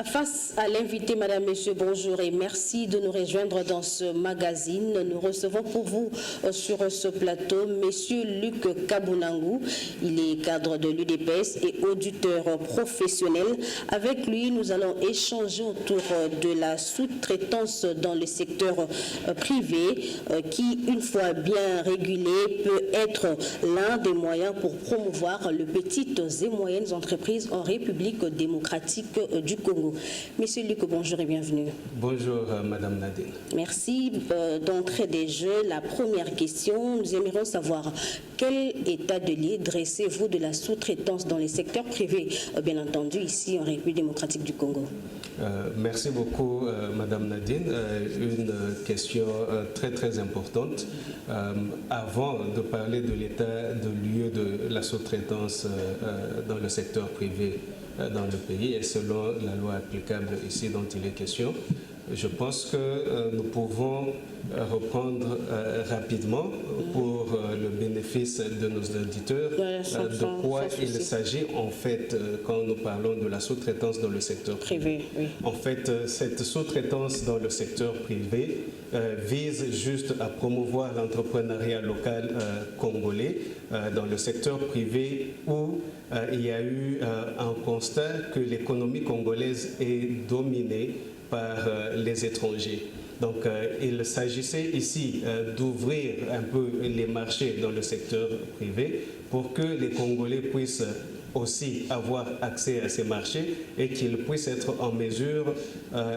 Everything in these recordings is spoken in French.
Face à l'invité, Madame, Monsieur, bonjour et merci de nous rejoindre dans ce magazine. Nous recevons pour vous sur ce plateau Monsieur Luc Kabunangu. Il est cadre de l'UDPS et auditeur professionnel. Avec lui, nous allons échanger autour de la sous-traitance dans le secteur privé qui, une fois bien régulé, peut être l'un des moyens pour promouvoir les petites et moyennes entreprises en République démocratique du Congo. Monsieur Luc, bonjour et bienvenue. Bonjour, Madame Nadine. Merci. D'entrée des jeux, la première question, nous aimerions savoir quel état de lieu dressez-vous de la sous-traitance dans les secteurs privés, bien entendu, ici en République démocratique du Congo. Merci beaucoup, Madame Nadine. Une question très importante. Avant de parler de l'état de lieu de la sous-traitance dans le secteur privé dans le pays et selon la loi applicable ici dont il est question, je pense que nous pouvons reprendre rapidement pour le bénéfice de nos auditeurs de quoi il s'agit en fait quand nous parlons de la sous-traitance dans le secteur privé. Oui. En fait, cette sous-traitance dans le secteur privé vise juste à promouvoir l'entrepreneuriat local congolais dans le secteur privé où il y a eu un constat que l'économie congolaise est dominée par les étrangers. Donc, il s'agissait ici d'ouvrir un peu les marchés dans le secteur privé pour que les Congolais puissent aussi avoir accès à ces marchés et qu'ils puissent être en mesure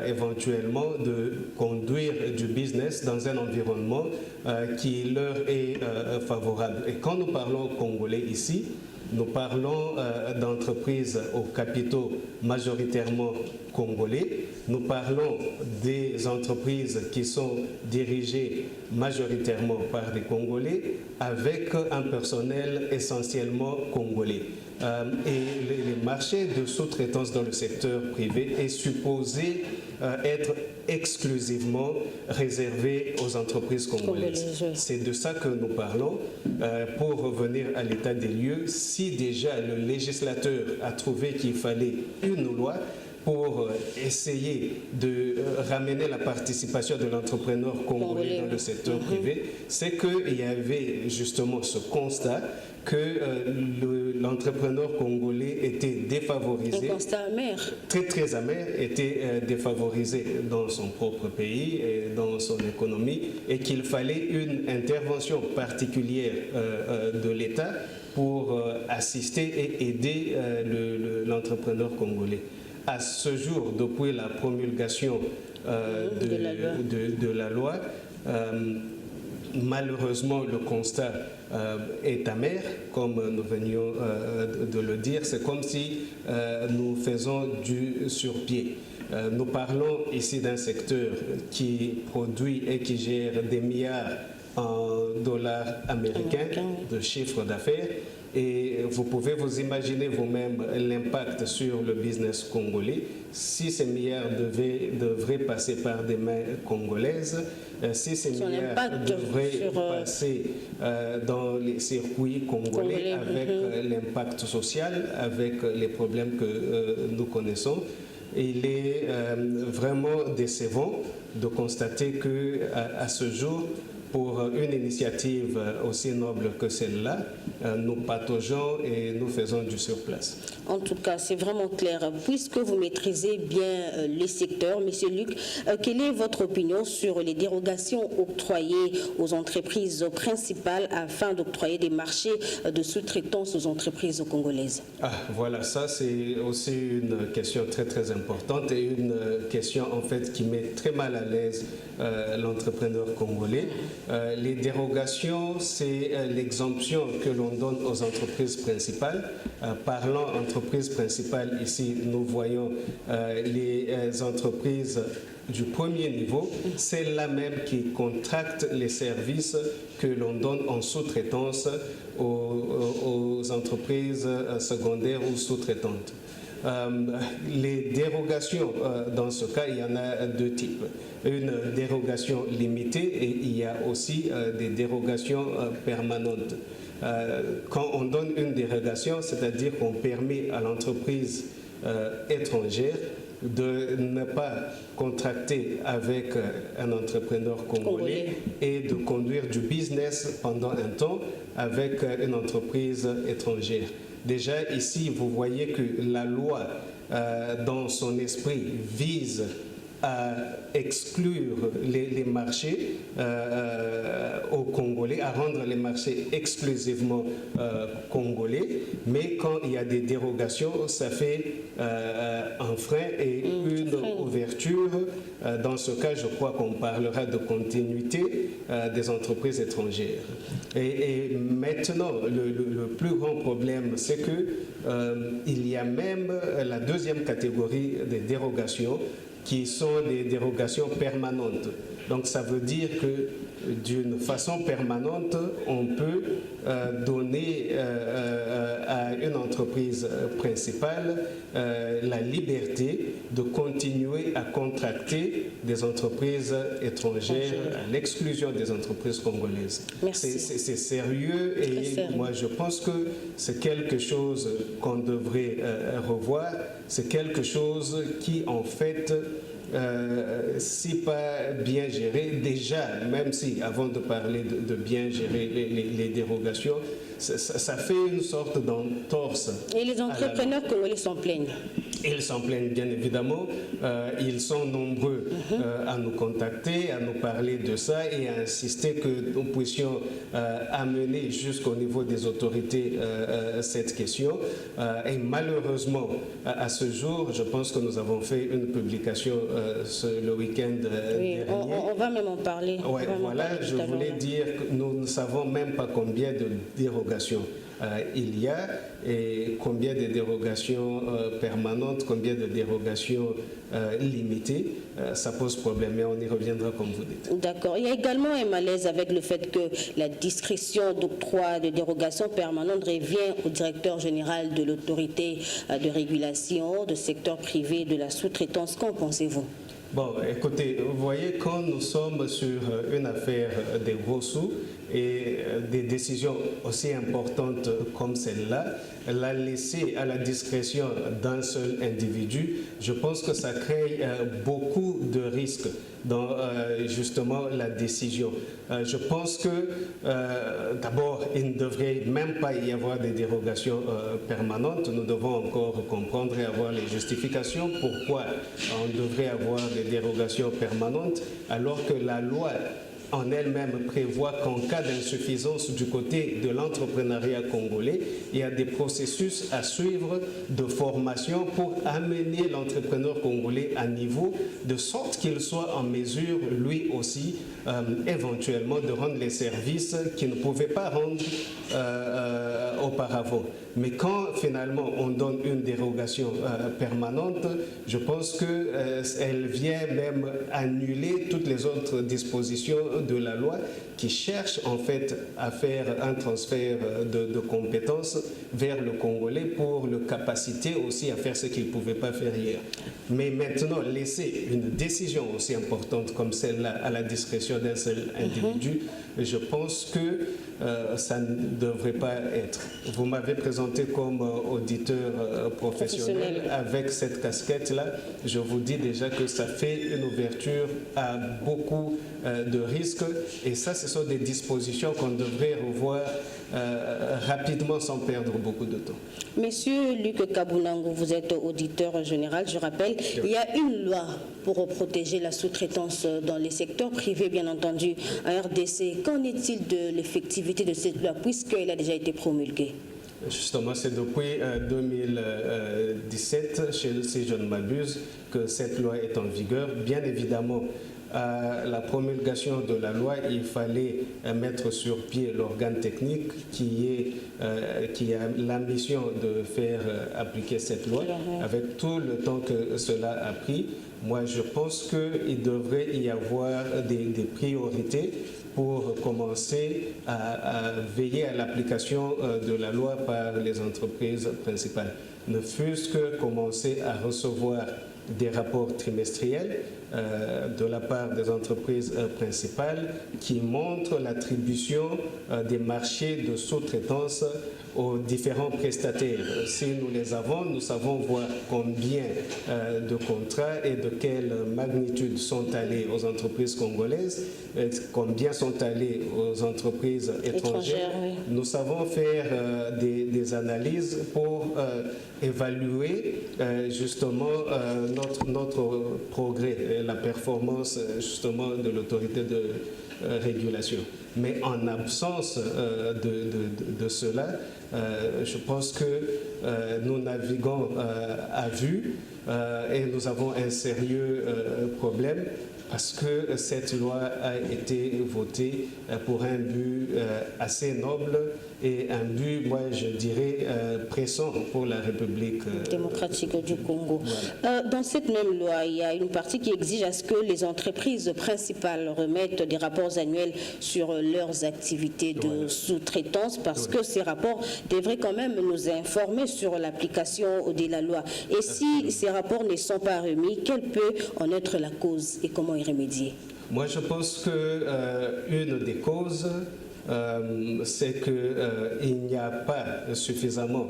éventuellement de conduire du business dans un environnement qui leur est favorable. Et quand nous parlons Congolais ici, nous parlons d'entreprises aux capitaux majoritairement congolais. Nous parlons des entreprises qui sont dirigées majoritairement par des Congolais avec un personnel essentiellement congolais. Et les marchés de sous-traitance dans le secteur privé est supposé être exclusivement réservé aux entreprises congolaises. C'est de ça que nous parlons. Pour revenir à l'état des lieux, si déjà le législateur a trouvé qu'il fallait une loi pour essayer de ramener la participation de l'entrepreneur congolais dans le secteur privé, c'est qu'il y avait justement ce constat que l'entrepreneur congolais était défavorisé. Un constat amer. Très amer, était défavorisé dans son propre pays et dans son économie et qu'il fallait une intervention particulière de l'État pour assister et aider l'entrepreneur congolais. À ce jour, depuis la promulgation de la loi, malheureusement, le constat est amer, comme nous venions de le dire. C'est comme si nous faisons du sur-pied. Nous parlons ici d'un secteur qui produit et qui gère des milliards en dollars américains de chiffre d'affaires. Et vous pouvez vous imaginer vous-même l'impact sur le business congolais si ces milliards devraient passer par des mains congolaises, si ces milliards devraient passer dans les circuits congolais avec l'impact social, avec les problèmes que nous connaissons. Il est vraiment décevant de constater qu'à ce jour, pour une initiative aussi noble que celle-là, nous pataugeons et nous faisons du surplace. En tout cas, c'est vraiment clair. Puisque vous maîtrisez bien les secteurs, Monsieur Luc, quelle est votre opinion sur les dérogations octroyées aux entreprises principales afin d'octroyer des marchés de sous-traitance aux entreprises congolaises? Voilà, ça c'est aussi une question très importante et une question en fait qui met très mal à l'aise l'entrepreneur congolais. Les dérogations, c'est l'exemption que l'on donne aux entreprises principales. Parlant entreprises principales, ici, nous voyons les entreprises du premier niveau, c'est là même qui contractent les services que l'on donne en sous-traitance aux entreprises secondaires ou sous-traitantes. Les dérogations, dans ce cas, il y en a deux types. Une dérogation limitée et il y a aussi des dérogations permanentes. Quand on donne une dérogation, c'est-à-dire qu'on permet à l'entreprise étrangère de ne pas contracter avec un entrepreneur congolais et de conduire du business pendant un temps avec une entreprise étrangère. Déjà ici, vous voyez que la loi, dans son esprit, vise à exclure les marchés aux Congolais, à rendre les marchés exclusivement congolais, mais quand il y a des dérogations, ça fait un frein et une ouverture. Dans ce cas, je crois qu'on parlera de continuité des entreprises étrangères. Et maintenant, le plus grand problème, c'est qu'il y a même la deuxième catégorie des dérogations, qui sont des dérogations permanentes. Donc ça veut dire que d'une façon permanente, on peut donner à une entreprise principale la liberté de continuer à contracter des entreprises étrangères à l'exclusion des entreprises congolaises. Merci. C'est sérieux et moi je pense que c'est quelque chose qu'on devrait revoir. C'est quelque chose qui en fait si pas bien géré, déjà, même si avant de parler de bien gérer les dérogations, ça fait une sorte d'entorse. Et les entrepreneurs congolais s'en plaignent. Ils s'en plaignent bien évidemment. Ils sont nombreux à nous contacter, à nous parler de ça et à insister que nous puissions amener jusqu'au niveau des autorités cette question. Et malheureusement, à ce jour, je pense que nous avons fait une publication le week-end dernier. On va même en parler. Ouais, voilà, je voulais dire que nous ne savons même pas combien de dérogations il y a et combien de dérogations permanentes, combien de dérogations limitées. Ça pose problème, mais on y reviendra comme vous dites. D'accord. Il y a également un malaise avec le fait que la discrétion d'octroi de dérogations permanentes revient au directeur général de l'autorité de régulation du secteur privé de la sous-traitance. Qu'en pensez-vous? Bon, écoutez, vous voyez, quand nous sommes sur une affaire des gros sous et des décisions aussi importantes comme celle-là, la laisser à la discrétion d'un seul individu, je pense que ça crée beaucoup de risques dans justement la décision. Je pense que d'abord, il ne devrait même pas y avoir des dérogations permanentes. Nous devons encore comprendre et avoir les justifications pourquoi on devrait avoir des dérogations permanentes alors que la loi en elle-même prévoit qu'en cas d'insuffisance du côté de l'entrepreneuriat congolais, il y a des processus à suivre de formation pour amener l'entrepreneur congolais à niveau, de sorte qu'il soit en mesure, lui aussi, éventuellement, de rendre les services qu'il ne pouvait pas rendre auparavant. Mais quand finalement on donne une dérogation permanente, je pense qu'elle vient même annuler toutes les autres dispositions de la loi qui cherchent en fait à faire un transfert de compétences vers le Congolais pour le capaciter aussi à faire ce qu'il ne pouvait pas faire hier. Mais maintenant, laisser une décision aussi importante comme celle-là à la discrétion d'un seul individu, je pense que ça ne devrait pas être. Vous m'avez présenté comme auditeur professionnel avec cette casquette-là. Je vous dis déjà que ça fait une ouverture à beaucoup de risques et ça, ce sont des dispositions qu'on devrait revoir rapidement sans perdre beaucoup de temps. Monsieur Luc Kabunangu, vous êtes auditeur général, je rappelle, il y a une loi pour protéger la sous-traitance dans les secteurs privés, bien entendu, en RDC. Qu'en est-il de l'effectivité de cette loi, puisqu'elle a déjà été promulguée? Justement, c'est depuis 2017, si je ne m'abuse, que cette loi est en vigueur. Bien évidemment, à la promulgation de la loi, il fallait mettre sur pied l'organe technique qui a la mission de faire appliquer cette loi. Avec tout le temps que cela a pris, moi je pense qu'il devrait y avoir des priorités pour commencer à veiller à l'application de la loi par les entreprises principales. Ne fût-ce que commencer à recevoir des rapports trimestriels de la part des entreprises principales qui montrent l'attribution des marchés de sous-traitance aux différents prestataires. Si nous les avons, nous savons voir combien de contrats et de quelle magnitude sont allés aux entreprises congolaises, combien sont allés aux entreprises étrangères. Oui. Nous savons faire des analyses pour évaluer justement notre progrès, la performance justement de l'autorité de régulation. Mais en absence de cela, je pense que nous naviguons à vue et nous avons un sérieux problème parce que cette loi a été votée pour un but assez noble et un but, moi je dirais, pressant pour la République démocratique du Congo. Voilà. Dans cette même loi, il y a une partie qui exige à ce que les entreprises principales remettent des rapports annuels sur leurs activités de sous-traitance parce que ces rapports devraient quand même nous informer sur l'application de la loi. Et si ces rapports ne sont pas remis, quelle peut en être la cause et comment y remédier? Moi, je pense qu'une des causes, c'est qu'il n'y a pas suffisamment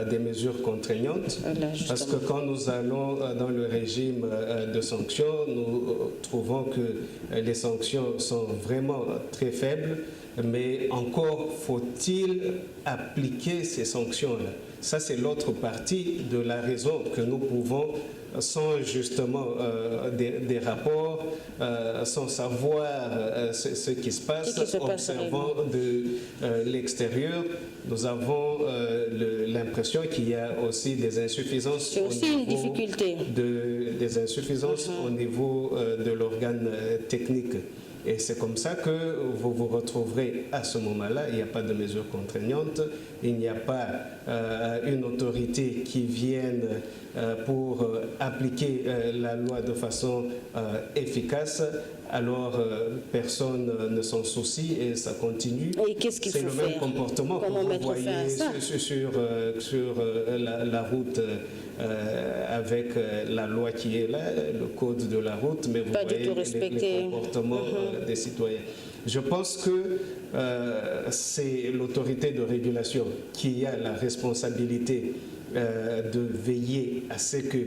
des mesures contraignantes, parce que quand nous allons dans le régime de sanctions, nous trouvons que les sanctions sont vraiment très faibles, mais encore faut-il appliquer ces sanctions-là. Ça, c'est l'autre partie de la raison que nous pouvons, sans justement des rapports, sans savoir ce qui se passe, observant de l'extérieur, nous avons l'impression qu'il y a aussi des insuffisances. C'est aussi une difficulté. Des insuffisances au niveau de l'organe technique. Et c'est comme ça que vous vous retrouverez à ce moment-là. Il n'y a pas de mesures contraignantes, il n'y a pas une autorité qui vienne pour appliquer la loi de façon efficace. Alors personne ne s'en soucie et ça continue. Et qu'est-ce qu'il faut faire? C'est le même comportement que vous voyez sur la route avec la loi qui est là, le code de la route, mais vous voyez les comportements des citoyens. Je pense que c'est l'autorité de régulation qui a la responsabilité de veiller à ce que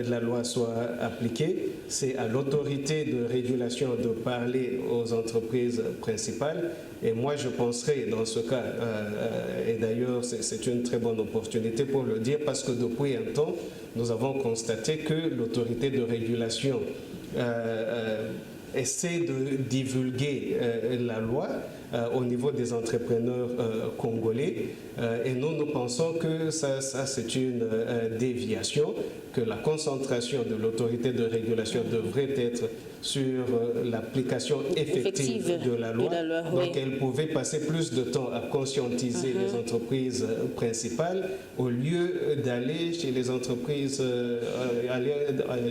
la loi soit appliquée. C'est à l'autorité de régulation de parler aux entreprises principales. Et moi, je penserais dans ce cas, et d'ailleurs c'est une très bonne opportunité pour le dire, parce que depuis un temps, nous avons constaté que l'autorité de régulation essaie de divulguer la loi au niveau des entrepreneurs congolais et nous pensons que ça c'est une déviation, que la concentration de l'autorité de régulation devrait être sur l'application effective de la loi. Donc elle pouvait passer plus de temps à conscientiser les entreprises principales au lieu d'aller chez les entreprises,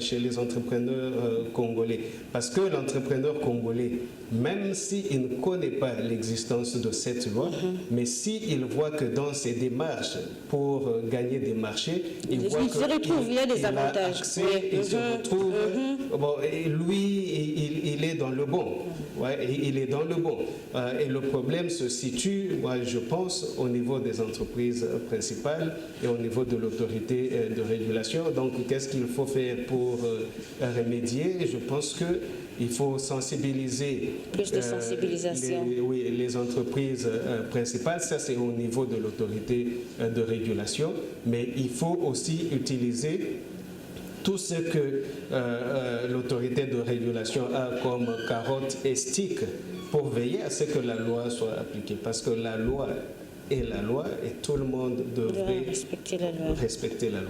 chez les entrepreneurs congolais. Parce que l'entrepreneur congolais, même s'il ne connaît pas l'existence de cette loi, mais s'il voit que dans ses démarches pour gagner des marchés, il voit qu'il y a des avantages. Accès, il se retrouve, bon, et lui, il est dans le bon. Ouais, il est dans le bon. Et le problème se situe, moi, je pense, au niveau des entreprises principales et au niveau de l'autorité de régulation. Donc, qu'est-ce qu'il faut faire pour remédier? Je pense qu'il faut sensibiliser plus de sensibilisation. Les entreprises principales. Ça, c'est au niveau de l'autorité de régulation. Mais il faut aussi utiliser tout ce que l'autorité de régulation a comme carotte et stick pour veiller à ce que la loi soit appliquée. Parce que la loi est la loi et tout le monde devrait respecter la loi.